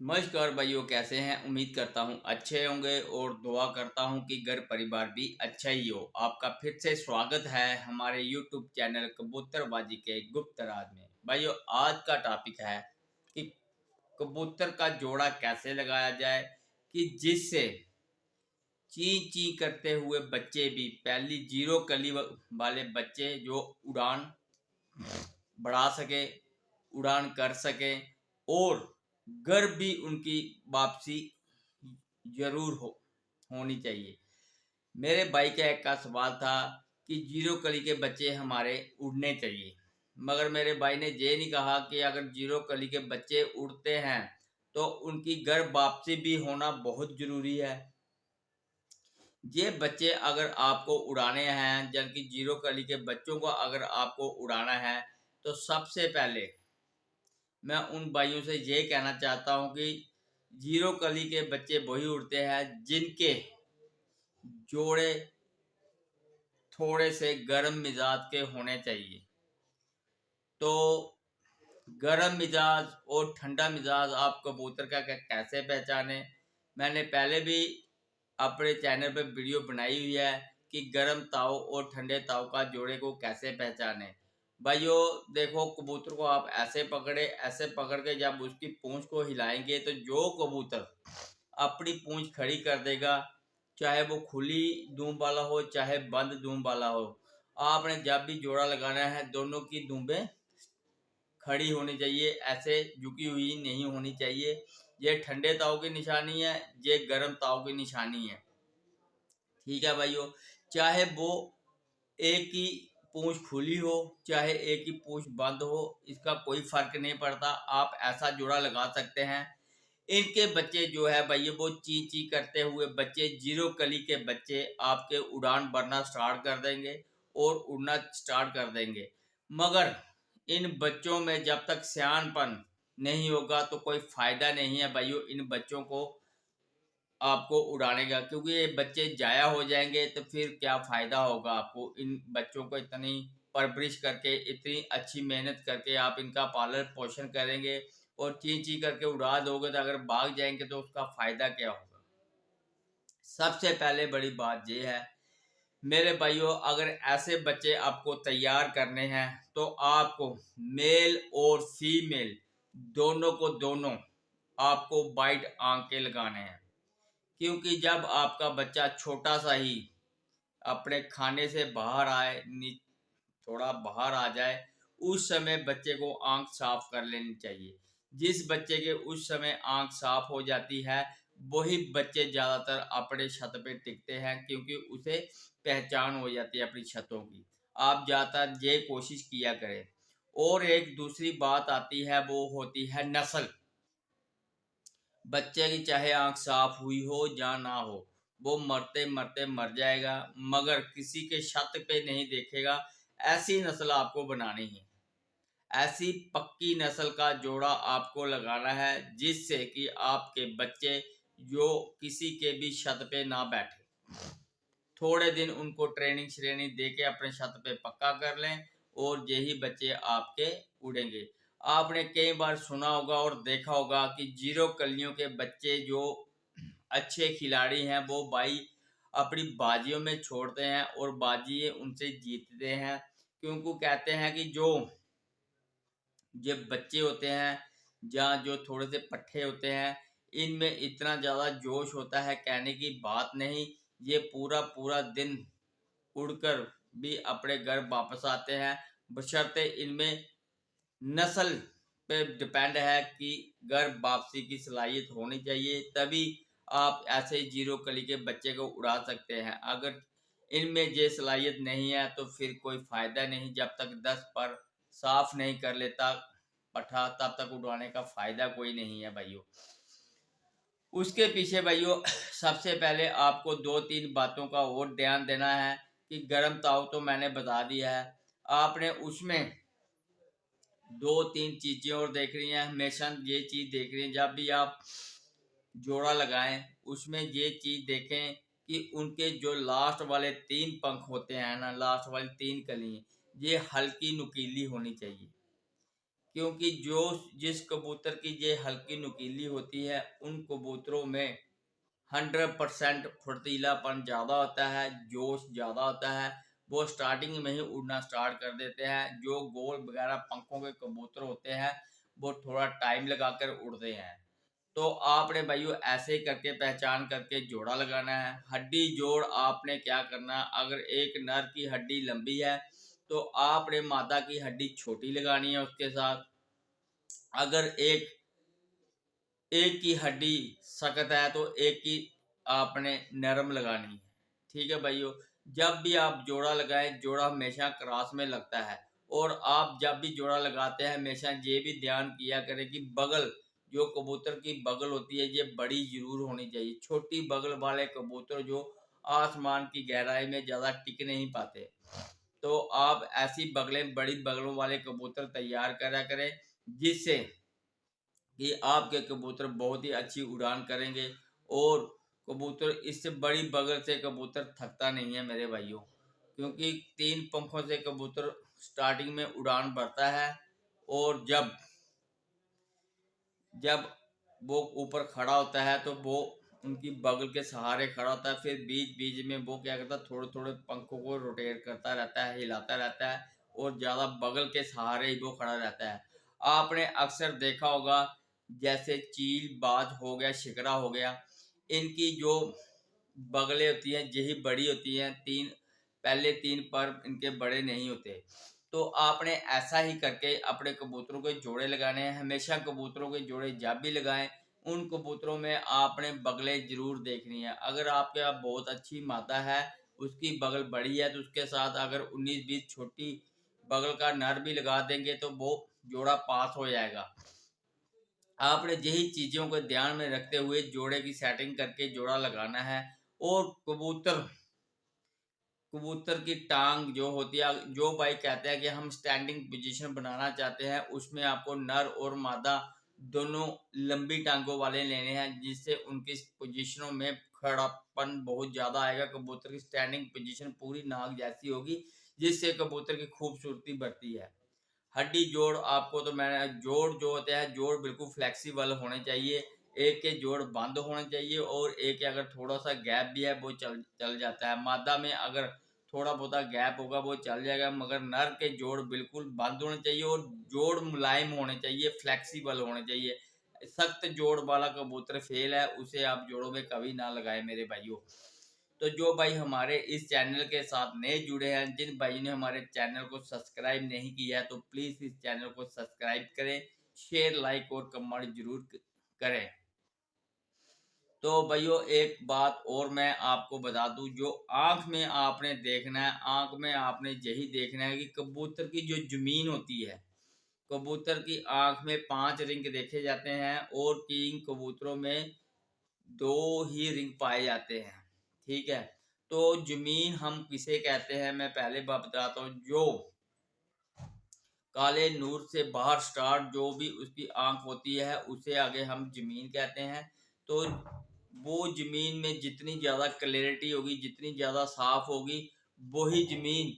नमस्कार भाइयों, कैसे हैं। उम्मीद करता हूं अच्छे होंगे और दुआ करता हूं कि घर परिवार भी अच्छा ही हो। आपका फिर से स्वागत है हमारे YouTube चैनल कबूतरबाजी के गुप्त राज में। भाइयों, आज का टॉपिक है कि कबूतर का जोड़ा कैसे लगाया जाए कि जिससे ची ची करते हुए बच्चे भी पहली जीरो कली वाले बच्चे जो उड़ान बढ़ा सके, उड़ान कर सके और घर भी उनकी वापसी जरूर होनी चाहिए। मेरे भाई का एक का सवाल था कि जीरो कली के बच्चे हमारे उड़ने चाहिए, मगर मेरे भाई ने ये नहीं कहा कि अगर जीरो कली के बच्चे उड़ते हैं तो उनकी घर वापसी भी होना बहुत जरूरी है। ये बच्चे अगर आपको उड़ाने हैं, जबकि जीरो कली के बच्चों को अगर आपको उड़ाना है तो सबसे पहले मैं उन भाइयों से ये कहना चाहता हूं कि जीरो कली के बच्चे वही उड़ते हैं जिनके जोड़े थोड़े से गर्म मिजाज के होने चाहिए। तो गर्म मिजाज और ठंडा मिजाज आप कबूतर का कैसे पहचाने, मैंने पहले भी अपने चैनल पर वीडियो बनाई हुई है कि गर्म ताव और ठंडे ताव का जोड़े को कैसे पहचाने। भाइयों देखो, कबूतर को आप ऐसे पकड़ के जब उसकी पूंछ को हिलाएंगे तो जो कबूतर अपनी पूंछ खड़ी कर देगा, चाहे वो खुली दूम वाला हो चाहे बंद दूम वाला हो, आपने जब भी जोड़ा लगाना है दोनों की दूमें खड़ी होनी चाहिए, ऐसे झुकी हुई नहीं होनी चाहिए। ये ठंडे ताव की निशानी है, ये गर्म ताव की निशानी है। ठीक है भाइयों, चाहे वो एक ही पूंछ खुली हो चाहे एक ही पूंछ बंद हो, इसका कोई फर्क नहीं पड़ता। आप ऐसा जोड़ा लगा सकते हैं। इनके बच्चे जो है भाई वो ची ची करते हुए बच्चे, जीरो कली के बच्चे आपके उड़ान भरना स्टार्ट कर देंगे और उड़ना स्टार्ट कर देंगे। मगर इन बच्चों में जब तक सियानपन नहीं होगा तो कोई फायदा नहीं है भाइयों इन बच्चों को आपको उड़ाने का, क्योंकि ये बच्चे जाया हो जाएंगे तो फिर क्या फायदा होगा आपको। इन बच्चों को इतनी परवरिश करके, इतनी अच्छी मेहनत करके आप इनका पालन पोषण करेंगे और ची ची करके उड़ा दोगे तो अगर भाग जाएंगे तो उसका फायदा क्या होगा। सबसे पहले बड़ी बात यह है मेरे भाइयों, अगर ऐसे बच्चे आपको तैयार करने हैं तो आपको मेल और फीमेल दोनों आपको वाइट आंखें लगाने हैं। क्योंकि जब आपका बच्चा छोटा सा ही अपने खाने से बाहर आए, थोड़ा बाहर आ जाए, उस समय बच्चे को आंख साफ कर लेनी चाहिए। जिस बच्चे के उस समय आंख साफ हो जाती है वही बच्चे ज्यादातर अपने छत पे टिकते हैं, क्योंकि उसे पहचान हो जाती है अपनी छतों की। आप ज्यादातर ये कोशिश किया करें। और एक दूसरी बात आती है, वो होती है नस्ल। बच्चे की चाहे आंख साफ हुई हो या ना हो, वो मरते मरते मर जाएगा, मगर किसी के छत पे नहीं देखेगा। ऐसी नस्ल आपको बनानी है। ऐसी पक्की नस्ल का जोड़ा आपको लगाना है जिससे कि आपके बच्चे जो किसी के भी छत पे ना बैठे। थोड़े दिन उनको ट्रेनिंग श्रेनिंग दे के अपने छत पे पक्का कर लें और यही बच्चे आपके उड़ेंगे। आपने कई बार सुना होगा और देखा होगा कि जीरो कलियों के बच्चे जो अच्छे खिलाड़ी हैं वो भाई अपनी बाजियों में छोड़ते हैं और बाजी उनसे जीतते हैं। क्योंकि कहते हैं कि जो बच्चे होते हैं या जो थोड़े से पट्टे होते हैं, इनमें इतना ज़्यादा जोश होता है कहने की बात नहीं। ये पूरा पूरा दिन उड़कर भी अपने घर वापस आते हैं, बशर्ते इनमें नस्ल पे डिपेंड है कि घर वापसी की सलाहियत होनी चाहिए, तभी आप ऐसे जीरो कली के बच्चे को उड़ा सकते हैं। अगर इनमें ये सलाहियत नहीं है तो फिर कोई फायदा नहीं। जब तक 10 पर साफ नहीं कर लेता पठा तब तक उड़ाने का फायदा कोई नहीं है भाइयों। उसके पीछे भाइयों सबसे पहले आपको 2-3 बातों का और ध्यान देना है कि गर्म ताव तो मैंने बता दिया है, आपने उसमें 2-3 चीजें और देख रही हैं। हमेशा ये चीज देख रही हैं जब भी आप जोड़ा लगाएं, उसमें ये चीज देखें कि उनके जो लास्ट वाले 3 पंख होते हैं ना, लास्ट वाली 3 कली, ये हल्की नुकीली होनी चाहिए। क्योंकि जो जिस कबूतर की ये हल्की नुकीली होती है उन कबूतरों में 100% फुर्तीलापन ज़्यादा होता है, जोश ज़्यादा होता है। वो स्टार्टिंग में ही उड़ना स्टार्ट कर देते हैं। जो गोल वगैरह पंखों के कबूतर होते हैं वो थोड़ा टाइम लगाकर उड़ते हैं। तो आपने भाइयों ऐसे ही करके पहचान करके जोड़ा लगाना है। हड्डी जोड़ आपने क्या करना है, अगर एक नर की हड्डी लंबी है तो आपने मादा की हड्डी छोटी लगानी है उसके साथ। अगर एक एक की हड्डी सख्त है तो एक की आपने नरम लगानी है। ठीक है भाइयों, जब भी आप जोड़ा लगाएं, जोड़ा हमेशा क्रॉस में लगता है। और आप जब भी जोड़ा लगाते हैं हमेशा ये भी ध्यान किया करें कि बगल, जो कबूतर की बगल होती है ये बड़ी जरूर होनी चाहिए। छोटी बगल वाले कबूतर जो आसमान की गहराई में ज़्यादा टिक नहीं पाते, तो आप ऐसी बगलें, बड़ी बगलों वाले कबूतर तैयार करा करें, जिससे कि आपके कबूतर बहुत ही अच्छी उड़ान करेंगे। और कबूतर इससे बड़ी बगल से कबूतर थकता नहीं है मेरे भाइयों, क्योंकि 3 पंखों से कबूतर स्टार्टिंग में उड़ान भरता है। और जब जब वो ऊपर खड़ा होता है तो वो उनकी बगल के सहारे खड़ा होता है। फिर बीच बीच में वो क्या करता है, थोड़े थोड़े पंखों को रोटेट करता रहता है, हिलाता रहता है और ज़्यादा बगल के सहारे ही वो खड़ा रहता है। आपने अक्सर देखा होगा, जैसे चील, बाज हो गया, शिकरा हो गया, इनकी जो बगलें होती हैं यही बड़ी होती हैं। पहले 3 पर इनके बड़े नहीं होते। तो आपने ऐसा ही करके अपने कबूतरों के जोड़े लगाने हैं। हमेशा कबूतरों के जोड़े जब भी लगाएं, उन कबूतरों में आपने बगलें जरूर देखनी है। अगर आपके यहाँ बहुत अच्छी मादा है, उसकी बगल बड़ी है, तो उसके साथ अगर 19-20 छोटी बगल का नर भी लगा देंगे तो वो जोड़ा पास हो जाएगा। आपने यही चीज़ों को ध्यान में रखते हुए जोड़े की सेटिंग करके जोड़ा लगाना है। और कबूतर कबूतर की टांग जो होती है, जो भाई कहते हैं कि हम स्टैंडिंग पोजीशन बनाना चाहते हैं, उसमें आपको नर और मादा दोनों लंबी टांगों वाले लेने हैं, जिससे उनकी पोजीशनों में खड़ापन बहुत ज़्यादा आएगा। कबूतर की स्टैंडिंग पोजीशन पूरी नाक जैसी होगी, जिससे कबूतर की खूबसूरती बढ़ती है। हड्डी जोड़ आपको, तो मैंने जोड़ जो होते हैं, जोड़ बिल्कुल फ्लेक्सिबल होने चाहिए। एक के जोड़ बंद होने चाहिए और एक के अगर थोड़ा सा गैप भी है वो चल चल जाता है। मादा में अगर थोड़ा बहुत गैप होगा वो चल जाएगा, मगर नर के जोड़ बिल्कुल बंद होने चाहिए और जोड़ मुलायम होने चाहिए, फ्लेक्सिबल होने चाहिए। सख्त जोड़ वाला कबूतर फेल है, उसे आप जोड़ों में कभी ना लगाए मेरे भाइयों। तो जो भाई हमारे इस चैनल के साथ नए जुड़े हैं, जिन भाई ने हमारे चैनल को सब्सक्राइब नहीं किया है, तो प्लीज़ इस चैनल को सब्सक्राइब करें, शेयर, लाइक और कमेंट जरूर करें। तो भाइयों एक बात और मैं आपको बता दूं, जो आंख में आपने देखना है, आंख में आपने यही देखना है कि कबूतर की जो जमीन होती है, कबूतर की आंख में 5 रिंग देखे जाते हैं और किंग कबूतरों में 2 ही रिंग पाए जाते हैं। ठीक है, तो जमीन हम किसे कहते हैं, मैं पहले बात बताता हूँ। जो काले नूर से बाहर स्टार्ट जो भी उसकी आंख होती है, उसे आगे हम जमीन कहते हैं। तो वो जमीन में जितनी ज़्यादा क्लैरिटी होगी, जितनी ज़्यादा साफ होगी, वही जमीन